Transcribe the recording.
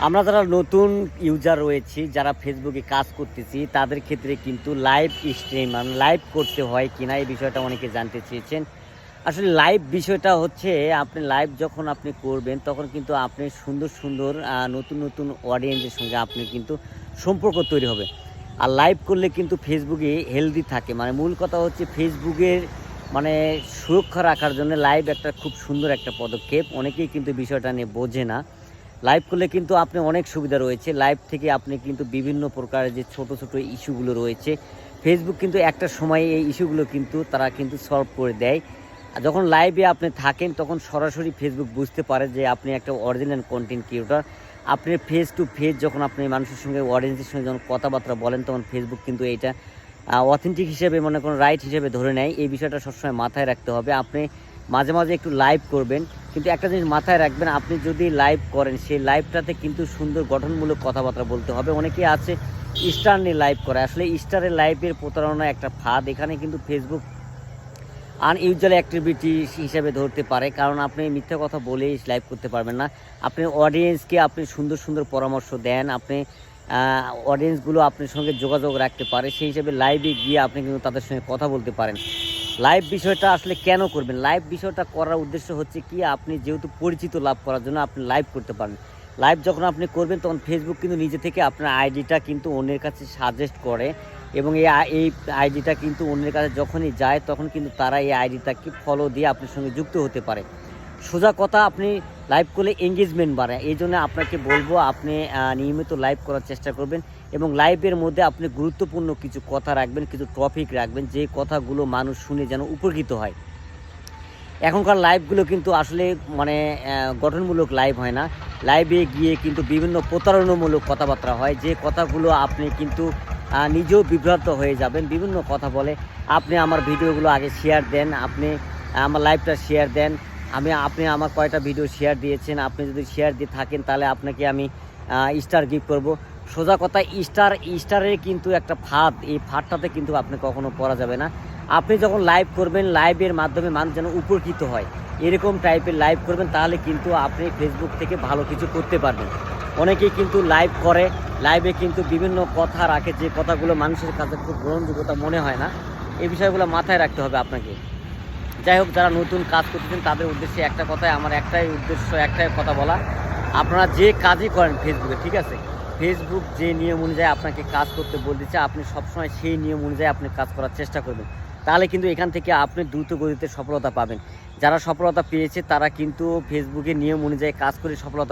আমরা যারা নতুন ইউজার রয়েছি, যারা ফেসবুকে কাজ করতেছি, তাদের ক্ষেত্রে কিন্তু লাইভ স্ট্রিম মানে লাইভ করতে হয় কিনা এই বিষয়টা অনেকে জানতে চেয়েছেন। আসলে লাইভ বিষয়টা হচ্ছে আপনি লাইভ যখন আপনি করবেন তখন কিন্তু আপনি সুন্দর সুন্দর নতুন নতুন অডিয়েন্সের সঙ্গে আপনি কিন্তু সম্পর্ক তৈরি হবে। আর লাইভ করলে কিন্তু ফেসবুকে হেলদি থাকে, মানে মূল কথা হচ্ছে ফেসবুকের মানে সুরক্ষা রাখার জন্য লাইভ একটা খুব সুন্দর একটা পদক্ষেপ। অনেকেই কিন্তু বিষয়টা নিয়ে বোঝে না। লাইভ করলে কিন্তু আপনি অনেক সুবিধা রয়েছে। লাইভ থেকে আপনি কিন্তু বিভিন্ন প্রকারের যে ছোট ছোট ইস্যুগুলো রয়েছে, ফেসবুক কিন্তু একটা সময়ে এই ইস্যুগুলো কিন্তু তারা কিন্তু সলভ করে দেয়। আর যখন লাইভে আপনি থাকেন তখন সরাসরি ফেসবুক বুঝতে পারে যে আপনি একটা অরিজিনাল কন্টেন্ট ক্রিয়েটর। আপনি ফেস টু ফেস যখন আপনি মানুষের সঙ্গে অডিয়েন্সের সঙ্গে যখন কথাবার্তা বলেন তখন ফেসবুক কিন্তু এইটা অথেন্টিক হিসেবে মনে করেন রাইট হিসেবে ধরে নেয়। এই বিষয়টা সবসময় মাথায় রাখতে হবে। আপনি মাঝে মাঝে একটু লাইভ করবেন, কিন্তু একটা জিনিস মাথায় রাখবেন, আপনি যদি লাইভ করেন সেই লাইভটাতে কিন্তু সুন্দর গঠনমূলক কথাবার্তা বলতে হবে। অনেকেই আছে স্টার নিয়ে লাইভ করে, আসলে স্টারের লাইভের প্রতারণা একটা ফাঁদ। এখানে কিন্তু ফেসবুক আনইউজুয়াল অ্যাক্টিভিটি হিসেবে ধরতে পারে, কারণ আপনি মিথ্যা কথা বলেই লাইভ করতে পারবেন না। আপনি অডিয়েন্সকে আপনি সুন্দর সুন্দর পরামর্শ দেন, আপনি অডিয়েন্সগুলো আপনার সঙ্গে যোগাযোগ রাখতে পারে, সেই হিসেবে লাইভে গিয়ে আপনি কিন্তু তাদের সঙ্গে কথা বলতে পারেন। লাইভ বিষয়টা আসলে কেন করবেন? লাইভ বিষয়টা করার উদ্দেশ্য হচ্ছে কি, আপনি যেহেতু পরিচিত লাভ করার জন্য আপনি লাইভ করতে পারেন। লাইভ যখন আপনি করবেন তখন ফেসবুক কিন্তু নিজে থেকে আপনার আইডিটা কিন্তু অন্যের কাছে সাজেস্ট করে, এবং এই আইডিটা কিন্তু অন্যের কাছে যখনই যায় তখন কিন্তু তারা এই আইডিটাকে ফলো দিয়ে আপনার সঙ্গে যুক্ত হতে পারে। সোজা কথা, আপনি লাইভ করলে এঙ্গেজমেন্ট বাড়ে। এই জন্য আপনাকে বলবো আপনি নিয়মিত লাইভ করার চেষ্টা করবেন, এবং লাইভের মধ্যে আপনি গুরুত্বপূর্ণ কিছু কথা রাখবেন, কিছু টপিক রাখবেন, যে কথাগুলো মানুষ শুনে যেন উপকৃত হয়। এখনকার লাইভগুলো কিন্তু আসলে মানে গঠনমূলক লাইভ হয় না। লাইভে গিয়ে কিন্তু বিভিন্ন প্রতারণামূলক কথাবার্তা হয়, যে কথাগুলো আপনি কিন্তু নিজেও বিভ্রান্ত হয়ে যাবেন। বিভিন্ন কথা বলে, আপনি আমার ভিডিওগুলো আগে শেয়ার দেন, আপনি আমার লাইভটা শেয়ার দেন, আপনি আমার কয়টা ভিডিও শেয়ার দিয়েছেন, আপনি যদি শেয়ার দিয়ে থাকেন তাহলে আপনাকে আমি স্টার গিফট করব। সোজা কথা, স্টারের কিন্তু একটা ফাঁদ, এই ফাঁদটাতে কিন্তু আপনি কখনো পড়া যাবে না। আপনি যখন লাইভ করবেন, লাইভের মাধ্যমে মানুষ যেন উপকৃত হয় এরকম টাইপের লাইভ করবেন, তাহলে কিন্তু আপনি ফেসবুক থেকে ভালো কিছু করতে পারবেন। অনেকেই কিন্তু লাইভ করে, লাইভে কিন্তু বিভিন্ন কথা রাখে, যে কথাগুলো মানুষের কাছে খুব গ্রহণযোগ্যতা মনে হয় না। এই বিষয়গুলো মাথায় রাখতে হবে আপনাকে। যাই হোক, যারা নতুন কাজ করতেছেন তাদের উদ্দেশ্যে একটা কথাই, আমার একটাই উদ্দেশ্য, একটাই কথা বলা, আপনারা যে কাজই করেন ফেসবুকে, ঠিক আছে, ফেসবুক যে নিয়ম অনুযায়ী আপনাকে কাজ করতে বলতেছে আপনি সবসময় সেই নিয়ম অনুযায়ী আপনি কাজ করার চেষ্টা করবেন, তাহলে কিন্তু এখান থেকে আপনি দ্রুত গতিতে সফলতা পাবেন। যারা সফলতা পেয়েছে তারা কিন্তু ফেসবুকের নিয়ম অনুযায়ী কাজ করে সফলতা